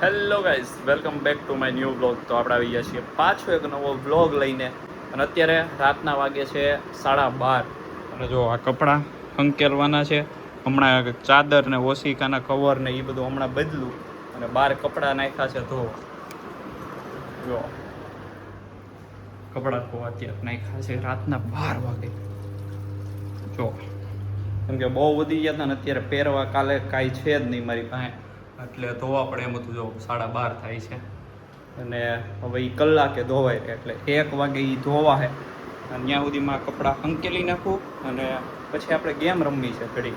Hello guys, welcome back to my new blog. તો આપણે આવી ગયા છીએ પાછો એક નવો બ્લોગ લઈને. અને અત્યારે રાતના વાગે છે 12:30. અને જો આ કપડાં હંકેલવાના છે. હમણાં ચાદર ને ઓશિકાના કવર ને એ બધું હમણાં બદલું. અને બહાર કપડાં નાખ્યા છે ધોવા. જો કપડાં ધોવા અત્યારે નાખ્યા છે રાતના 12 વાગે. જો કેમ કે બહુ વધી ગયા હતા ને અત્યારે પહેરવા કાલે કાંઈ છે જ નહીં મારી પાસે, એટલે ધોવા પડે એમ હતું. જો 12:30 થાય છે અને હવે એ કલાકે ધોવાય એટલે 1 વાગે એ ધોવા છે. અને ત્યાં સુધીમાં કપડાં હંકેલી નાખું અને પછી આપણે ગેમ રમવી છે ઘડી.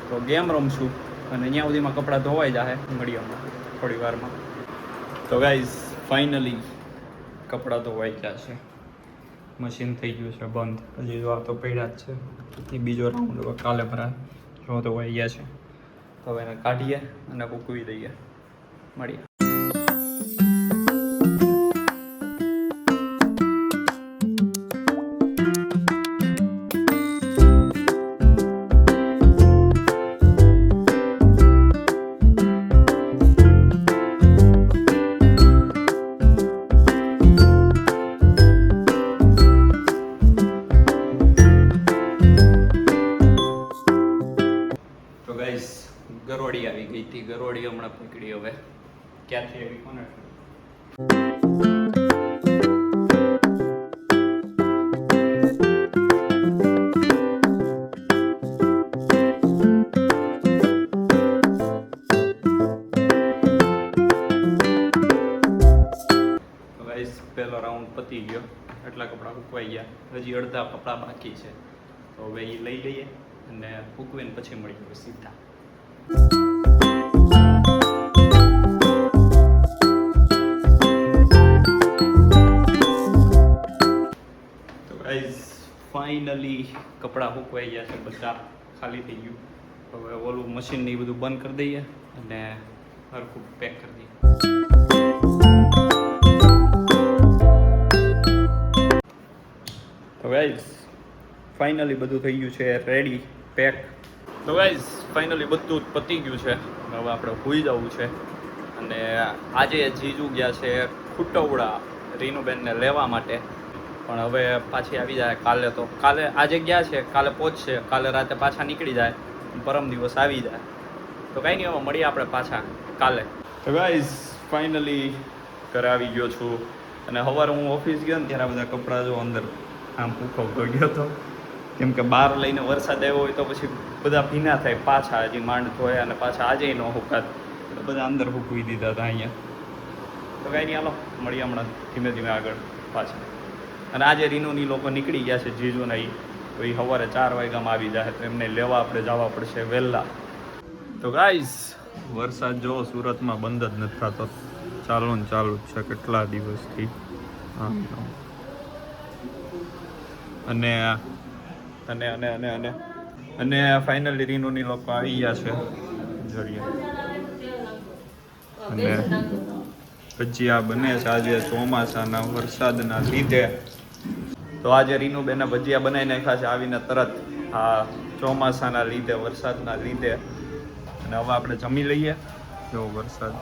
તો ગેમ રમશું અને ત્યાં સુધીમાં કપડાં ધોવાઈ જશે. મળીએ હમણાં થોડી વારમાં. તો ગાઈઝ ફાઇનલી કપડાં ધોવાઈ ગયા છે. મશીન થઈ ગયું છે બંધ. હજી જો આ તો પડ્યા જ છે. એ બીજો રાઉન્ડ હવે કાલે ભરાય. જો ધોવાઈ ગયા છે તો હવે એને કાઢીએ અને સૂકવી દઈએ. મળીએ. તો ગાઈસ ગરોળી આવી ગઈ હતી. ગરોળી હમણાં પકડી. હવે ક્યાંથી આવી કોને પહેલો રાઉન્ડ પતી ગયો. એટલા કપડાં સૂકવાઈ ગયા. હજી અડધા કપડાં બાકી છે. તો હવે એ લઈ લઈએ અને સૂકવીને પછી મળીએ સીધા. તો ગાઈઝ ફાઇનલી કપડાં સૂકવાઈ ગયા છે. બધા ખાલી થઈ ગયું. હવે ઓલું મશીન ને એ બધું બંધ કરી દઈએ અને હરખું પેક કરી દઈએ. તો ગાઈઝ ફાઇનલી બધું થઈ ગયું છે રેડી, પેક. તો ગાઈઝ ફાઇનલી બધું પતી ગયું છે. હવે આપણે સૂઈ જવું છે. અને આજે જીજુ ગયા છે ખુટવડા રીનુબેનને લેવા માટે. પણ હવે પાછી આવી જાય કાલે. તો કાલે આજે ગયા છે, કાલે પહોંચશે. કાલે રાતે પાછા નીકળી જાય, પરમ દિવસ આવી જાય. તો કાંઈ નહીં, હવે મળીએ આપણે પાછા કાલે. તો ગાઈઝ ફાઇનલી ઘરે આવી ગયો છું. અને સવારે હું ઓફિસ ગયો ને ત્યારે બધા કપડાં જો અંદર આમ સૂકવતો ગયો હતો. કેમ કે બહાર લઈને વરસાદ આવ્યો હોય તો પછી બધા ભીના થાય પાછા. હજી માંડ ધોયા અને પાછા આજે ન સુકાત એટલે બધા અંદર સૂકવી દીધા હતા અહીંયા. તો કાંઈ નહીં, હાલો મળીએ હમણાં ધીમે ધીમે આગળ પાછા. અને આજે રીનુની લોકો નીકળી ગયા છે જીજુના. તો એ સવારે 4 વાગ્યામાં આવી જાય. તો એમને લેવા આપણે જવા પડશે વહેલા. તો ગાઈઝ વરસાદ જો સુરતમાં બંધ જ નથી થતો. ચાલુ ને ચાલુ જ છે કેટલા દિવસથી. અને અને અને અને અને અને ફાઇનલી રીનુની લોકો આવી ગયા છે જોઈએ. અને ભજીયા બને છે આજે ચોમાસાના વરસાદના લીધે. તો આજે રીનુબેને ભજીયા બનાવી નાખ્યા છે આવીને તરત. આ ચોમાસાના લીધે, વરસાદના લીધે. અને હવે આપણે જમી લઈએ. જો વરસાદ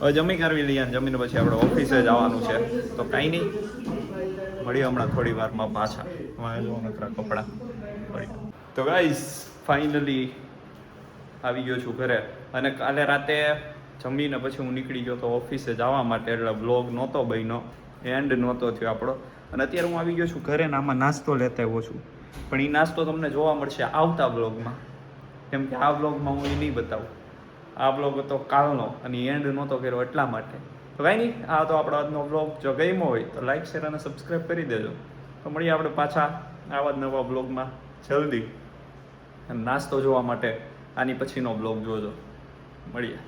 હવે જમી કરવી લઈએ. અને જમીને પછી આપણે ઓફિસે જવાનું છે. તો કાંઈ નહીં, મળીએ હમણાં થોડી વારમાં પાછા. જો નકરા કપડાં પડી. તો ગાઈઝ ફાઇનલી આવી ગયો છું ઘરે. અને કાલે રાતે જમીને પછી હું નીકળી ગયો તો ઓફિસે જવા માટે. એટલે બ્લોગ નહોતો બન્યો, એન્ડ નહોતો થયો આપણો. અને અત્યારે હું આવી ગયો છું ઘરે ને આમાં નાસ્તો લેતા આવ્યો છું. પણ એ નાસ્તો તમને જોવા મળશે આવતા બ્લોગમાં. કેમ કે આ બ્લોગમાં હું એ નહીં બતાવું. આ બ્લોગ હતો કાલનો અને એન્ડ નહોતો કર્યો એટલા માટે. તો કાંઈ નહીં, આ તો આપણો આજનો બ્લોગ જો ગમ્યો હોય તો લાઈક, શેર અને સબસ્ક્રાઈબ કરી દેજો. તો મળીએ આપણે પાછા આવા જ નવા બ્લોગમાં જલ્દી. અને નાસ્તો જોવા માટે આની પછીનો બ્લોગ જોજો. મળીએ.